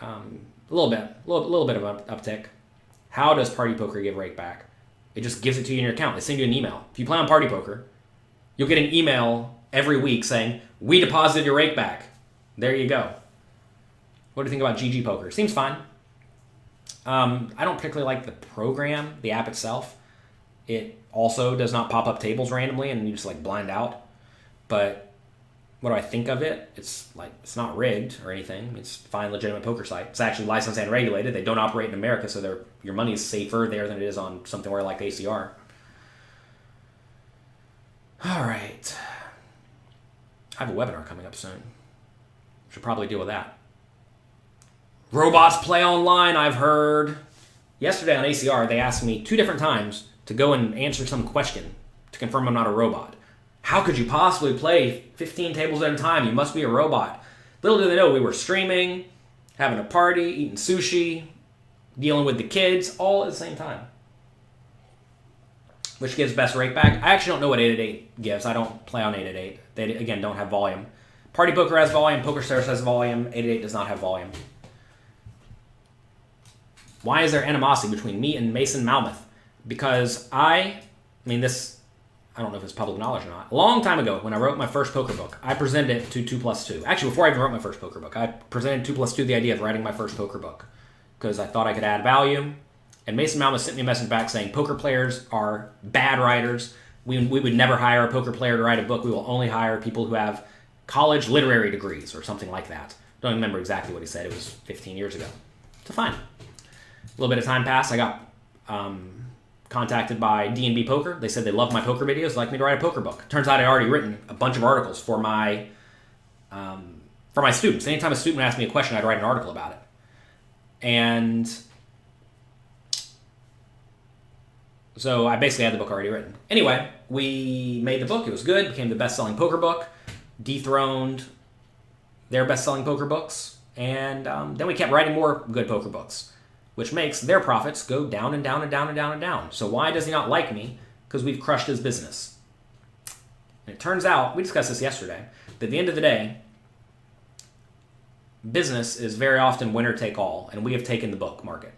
a little bit of an uptick. How does Party Poker give rake back? It just gives it to you in your account. They send you an email. If you play on Party Poker, you'll get an email every week saying, we deposited your rake back. There you go. What do you think about GG Poker? Seems fine. I don't particularly like the program, the app itself. It also does not pop up tables randomly and you just like blind out. But what do I think of it? It's not rigged or anything. It's a fine, legitimate poker site. It's actually licensed and regulated. They don't operate in America, so your money is safer there than it is on something where like ACR. All right. I have a webinar coming up soon. Should probably deal with that. Robots play online, I've heard. Yesterday on ACR, they asked me 2 different times to go and answer some question to confirm I'm not a robot. How could you possibly play 15 tables at a time? You must be a robot. Little did they know we were streaming, having a party, eating sushi, dealing with the kids, all at the same time. Which gives best rake back? I actually don't know what 888 gives. I don't play on 888. They, again, don't have volume. Party Poker has volume. PokerStars has volume. 888 does not have volume. Why is there animosity between me and Mason Malmuth? Because I don't know if it's public knowledge or not. A long time ago, when I wrote my first poker book, I presented it to 2+2. Actually, before I even wrote my first poker book, I presented 2+2 the idea of writing my first poker book because I thought I could add value. And Mason Malmuth sent me a message back saying, poker players are bad writers. We would never hire a poker player to write a book. We will only hire people who have college literary degrees or something like that. Don't remember exactly what he said. It was 15 years ago. So fine. A little bit of time passed. I got contacted by D&B Poker. They said they loved my poker videos, like me to write a poker book. Turns out I'd already written a bunch of articles for my students. Anytime a student asked me a question, I'd write an article about it. And so I basically had the book already written. Anyway, we made the book. It was good. Became the best-selling poker book. Dethroned their best-selling poker books. And then we kept writing more good poker books, which makes their profits go down and down and down and down and down. So why does he not like me? Because we've crushed his business. And it turns out, we discussed this yesterday, that at the end of the day, business is very often winner take all, and we have taken the book market.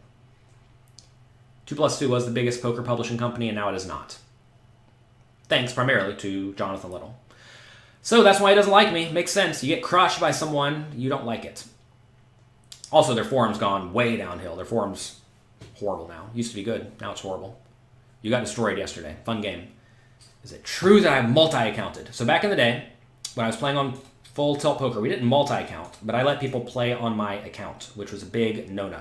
2+2 was the biggest poker publishing company, and now it is not. Thanks primarily to Jonathan Little. So that's why he doesn't like me. Makes sense. You get crushed by someone, you don't like it. Also, their forum's gone way downhill. Their forum's horrible now. Used to be good. Now it's horrible. You got destroyed yesterday. Fun game. Is it true that I've multi-accounted? So back in the day, when I was playing on Full Tilt Poker. We didn't multi-account, but I let people play on my account, which was a big no-no.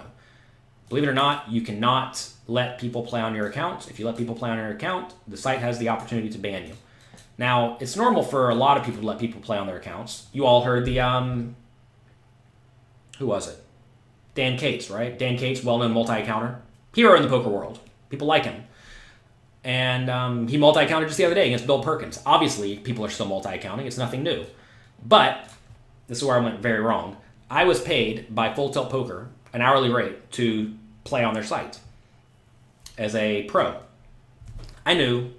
Believe it or not, you cannot let people play on your account. If you let people play on your account, the site has the opportunity to ban you. Now, it's normal for a lot of people to let people play on their accounts. You all heard the, who was it? Dan Cates, right? Dan Cates, well-known multi-accounter. Hero in the poker world. People like him. And he multi-accounted just the other day against Bill Perkins. Obviously, people are still multi-accounting. It's nothing new. But, this is where I went very wrong. I was paid by Full Tilt Poker an hourly rate to play on their site as a pro. I knew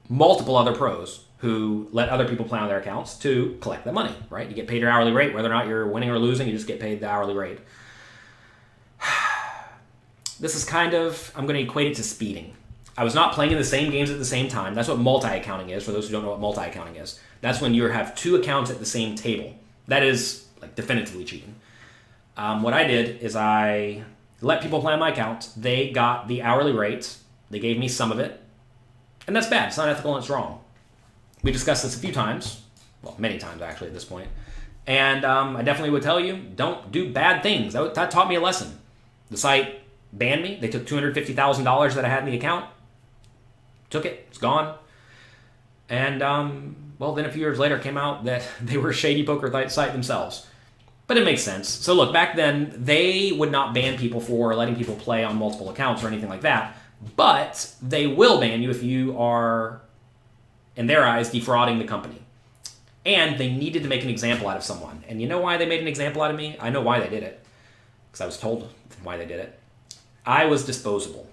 multiple other pros who let other people play on their accounts to collect the money, right? You get paid your hourly rate. Whether or not you're winning or losing, you just get paid the hourly rate. This is kind of, I'm going to equate it to speeding. I was not playing in the same games at the same time. That's what multi-accounting is, for those who don't know what multi-accounting is. That's when you have two accounts at the same table. That is like definitively cheating. What I did is I let people play on my account. They got the hourly rate. They gave me some of it. And that's bad. It's not ethical and it's wrong. We discussed this a few times. Well, many times actually at this point. And I definitely would tell you, don't do bad things. That taught me a lesson. The site banned me. They took $250,000 that I had in the account. Took it. It's gone. And, well, then a few years later it came out that they were a shady poker site themselves. But it makes sense. So look, back then, they would not ban people for letting people play on multiple accounts or anything like that. But they will ban you if you are, in their eyes, defrauding the company. And they needed to make an example out of someone. And you know why they made an example out of me? I know why they did it. Because I was told why they did it. I was disposable.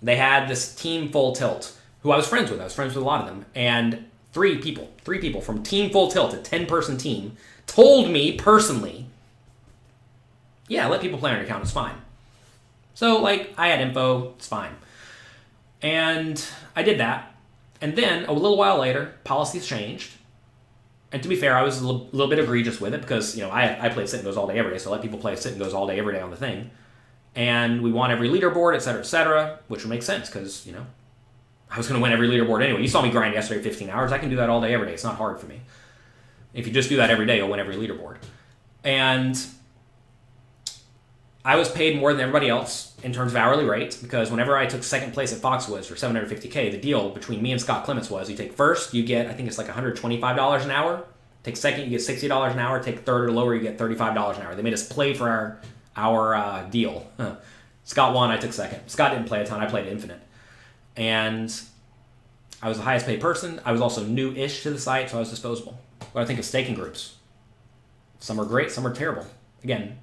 They had this team Full Tilt, who I was friends with. I was friends with a lot of them. And three people from Team Full Tilt, a 10-person team, told me personally, yeah, let people play on your account, it's fine. So, like, I had info, it's fine. And I did that. And then, a little while later, policies changed. And to be fair, I was a little bit egregious with it because, you know, I played sit and goes all day every day, so I let people play sit and goes all day every day on the thing. And we won every leaderboard, et cetera, which would make sense because, you know, I was going to win every leaderboard anyway. You saw me grind yesterday 15 hours. I can do that all day every day. It's not hard for me. If you just do that every day, you'll win every leaderboard. And I was paid more than everybody else in terms of hourly rate because whenever I took second place at Foxwoods for $750K, the deal between me and Scott Clements was you take first, you get, I think it's like $125 an hour. Take second, you get $60 an hour. Take third or lower, you get $35 an hour. They made us play for our deal. Scott won, I took second. Scott didn't play a ton, I played infinite. And I was the highest paid person. I was also new-ish to the site, so I was disposable. What do I think of staking groups? Some are great, some are terrible. Again,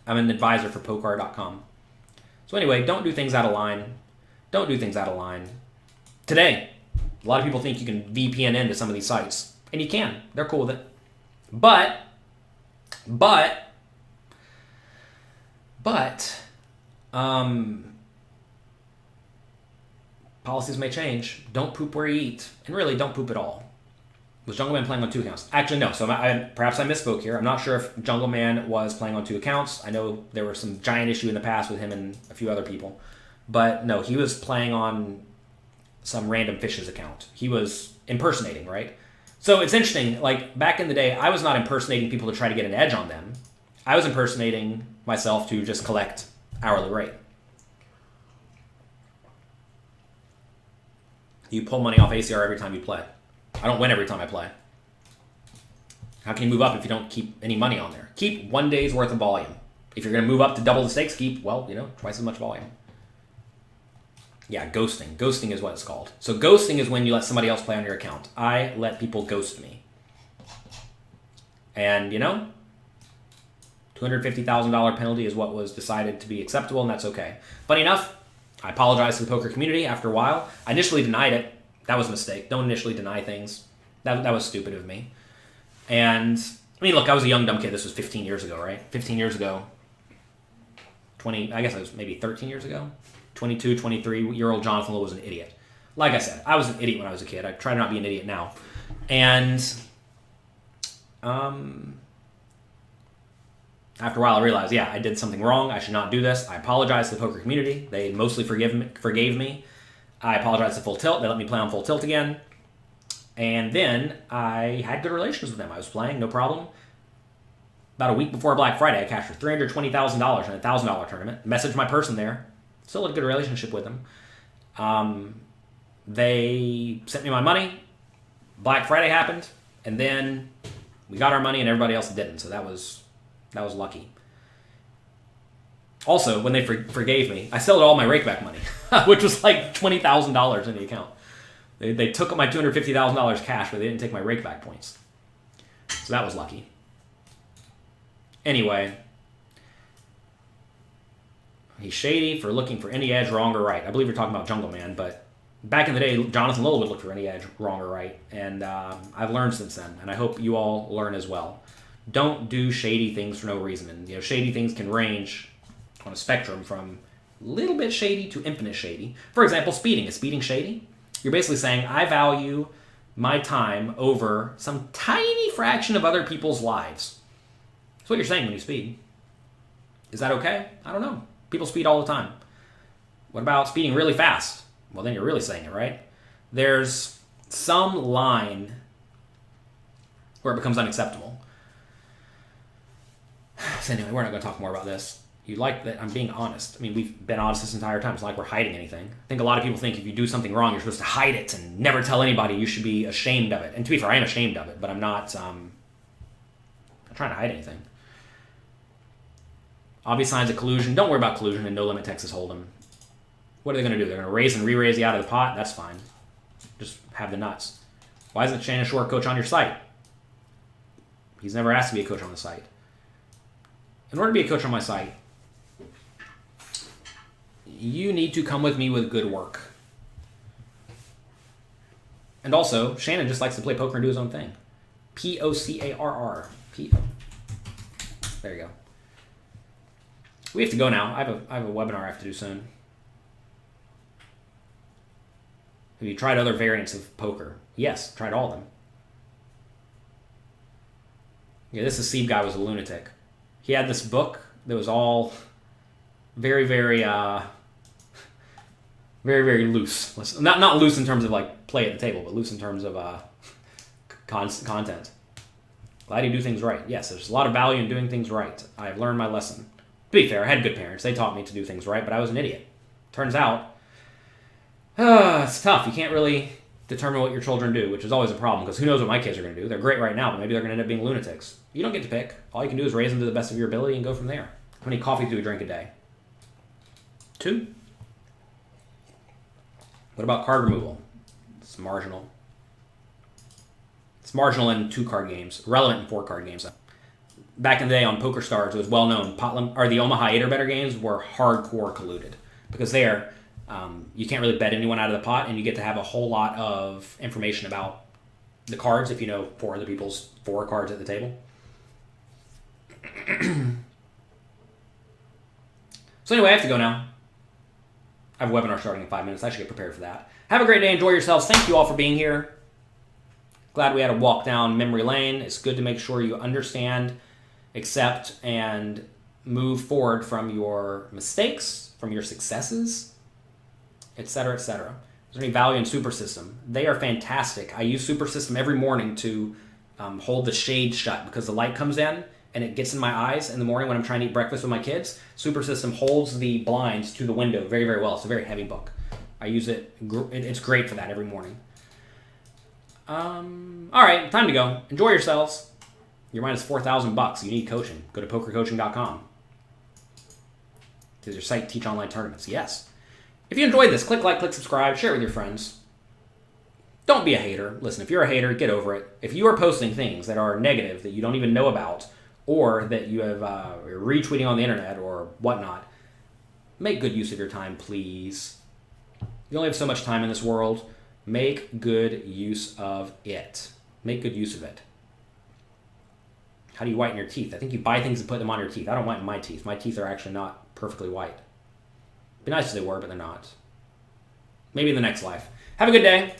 I'm an advisor for Poker.com. So anyway, don't do things out of line. Don't do things out of line. Today, a lot of people think you can VPN into some of these sites. And you can. They're cool with it. But, policies may change. Don't poop where you eat. And really, don't poop at all. Was Jungleman playing on two accounts? Actually, no. So perhaps I misspoke here. I'm not sure if Jungleman was playing on two accounts. I know there was some giant issue in the past with him and a few other people. But no, he was playing on some random fish's account. He was impersonating, right? So it's interesting. Like, back in the day, I was not impersonating people to try to get an edge on them. I was impersonating myself to just collect hourly rate. You pull money off ACR every time you play. I don't win every time I play. How can you move up if you don't keep any money on there? Keep 1 day's worth of volume. If you're going to move up to double the stakes, keep, well, you know, twice as much volume. Yeah, ghosting. Ghosting is what it's called. So ghosting is when you let somebody else play on your account. I let people ghost me. And, you know, $250,000 penalty is what was decided to be acceptable, and that's okay. Funny enough, I apologized to the poker community after a while. I initially denied it. That was a mistake. Don't initially deny things. That was stupid of me. And, I mean, look, I was a young, dumb kid. This was 15 years ago, right? 15 years ago. I guess I was maybe 13 years ago. 22, 23-year-old Jonathan Lowe was an idiot. Like I said, I was an idiot when I was a kid. I try to not be an idiot now. And after a while, I realized, yeah, I did something wrong. I should not do this. I apologized to the poker community. They mostly forgave me. I apologized to Full Tilt. They let me play on Full Tilt again. And then I had good relations with them. I was playing, no problem. About a week before Black Friday, I cashed for $320,000 in a $1,000 tournament. Messaged my person there. Still had a good relationship with them. They sent me my money. Black Friday happened, and then we got our money, and everybody else didn't. So that was lucky. Also, when they forgave me, I still had all my rakeback money, which was like $20,000 in the account. They took my $250,000 cash, but they didn't take my rakeback points. So that was lucky. Anyway, he's shady for looking for any edge, wrong or right. I believe you're talking about Jungle Man, but back in the day, Jonathan Little would look for any edge, wrong or right, and I've learned since then, and I hope you all learn as well. Don't do shady things for no reason, and shady things can range on a spectrum from a little bit shady to infinite shady. For example, speeding. Is speeding shady? You're basically saying, I value my time over some tiny fraction of other people's lives. That's what you're saying when you speed. Is that okay? I don't know. People speed all the time. What about speeding really fast? Well, then you're really saying it, right? There's some line where it becomes unacceptable. So anyway, we're not going to talk more about this. You like that I'm being honest. I mean, we've been honest this entire time. It's not like we're hiding anything. I think a lot of people think if you do something wrong, you're supposed to hide it and never tell anybody. You should be ashamed of it. And to be fair, I am ashamed of it, but I'm not trying to hide anything. Obvious signs of collusion. Don't worry about collusion in No Limit Texas Hold'em. What are they going to do? They're going to raise and re-raise you out of the pot? That's fine. Just have the nuts. Why isn't Shannon Shore coach on your site? He's never asked to be a coach on the site. In order to be a coach on my site, you need to come with me with good work. And also, Shannon just likes to play poker and do his own thing. P-O-C-A-R-R. P-O. There you go. We have to go now. I have a webinar I have to do soon. Have you tried other variants of poker? Yes, tried all of them. Yeah, this Acevedo guy was a lunatic. He had this book that was all very, very, very, very loose. Not loose in terms of like play at the table, but loose in terms of content. Glad you do things right. Yes, there's a lot of value in doing things right. I've learned my lesson. To be fair, I had good parents. They taught me to do things right, but I was an idiot. Turns out, it's tough. You can't really determine what your children do, which is always a problem, because who knows what my kids are going to do. They're great right now, but maybe they're going to end up being lunatics. You don't get to pick. All you can do is raise them to the best of your ability and go from there. How many coffees do we drink a day? 2? What about card removal? It's marginal. It's marginal in 2-card games. Relevant in 4-card games. Back in the day on Poker Stars, it was well known. The Omaha 8 or better games were hardcore colluded, because there you can't really bet anyone out of the pot, and you get to have a whole lot of information about the cards if you know 4 other people's 4 cards at the table. So anyway, I have to go now. I have a webinar starting in 5 minutes. I should get prepared for that. Have a great day. Enjoy yourselves. Thank you all for being here. Glad we had a walk down memory lane. It's good to make sure you understand, accept, and move forward from your mistakes, from your successes, etc., etc. Is there any value in Super System? They are fantastic. I use Super System every morning to hold the shade shut, because the light comes in and it gets in my eyes in the morning when I'm trying to eat breakfast with my kids. Super System holds the blinds to the window very, very well. It's a very heavy book. I use it. It's great for that every morning. All right, time to go. Enjoy yourselves. You're minus $4,000. You need coaching. Go to pokercoaching.com. Does your site teach online tournaments? Yes. If you enjoyed this, click like, click subscribe, share it with your friends. Don't be a hater. Listen, if you're a hater, get over it. If you are posting things that are negative, that you don't even know about, or that you have retweeting on the internet or whatnot, make good use of your time, please. You only have so much time in this world. Make good use of it. Make good use of it. How do you whiten your teeth? I think you buy things and put them on your teeth. I don't whiten my teeth. My teeth are actually not perfectly white. It'd be nice if they were, but they're not. Maybe in the next life. Have a good day.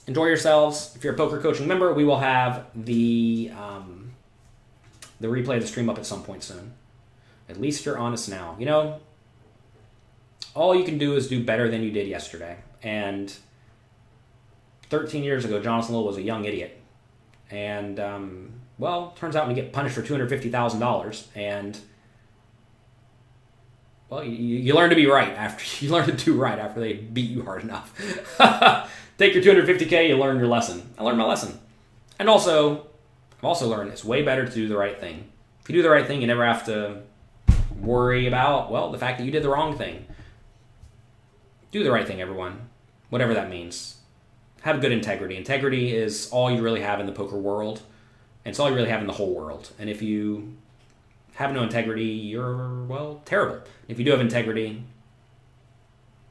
Enjoy yourselves. If you're a Poker Coaching member, we will have the replay of the stream up at some point soon. At least you're honest now. You know, all you can do is do better than you did yesterday. And 13 years ago, Jonathan Little was a young idiot. And, well, turns out when you get punished for $250,000 and, well, you learn to be right after, you learn to do right after they beat you hard enough. Take your $250K, you learn your lesson. I learned my lesson. And also, I've also learned it's way better to do the right thing. If you do the right thing, you never have to worry about, well, the fact that you did the wrong thing. Do the right thing, everyone. Whatever that means. Have good integrity. Integrity is all you really have in the poker world. And it's all you really have in the whole world. And if you have no integrity, you're, well, terrible. If you do have integrity,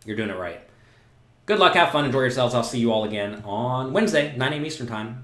you're doing it right. Good luck, have fun, enjoy yourselves. I'll see you all again on Wednesday, 9 a.m. Eastern Time.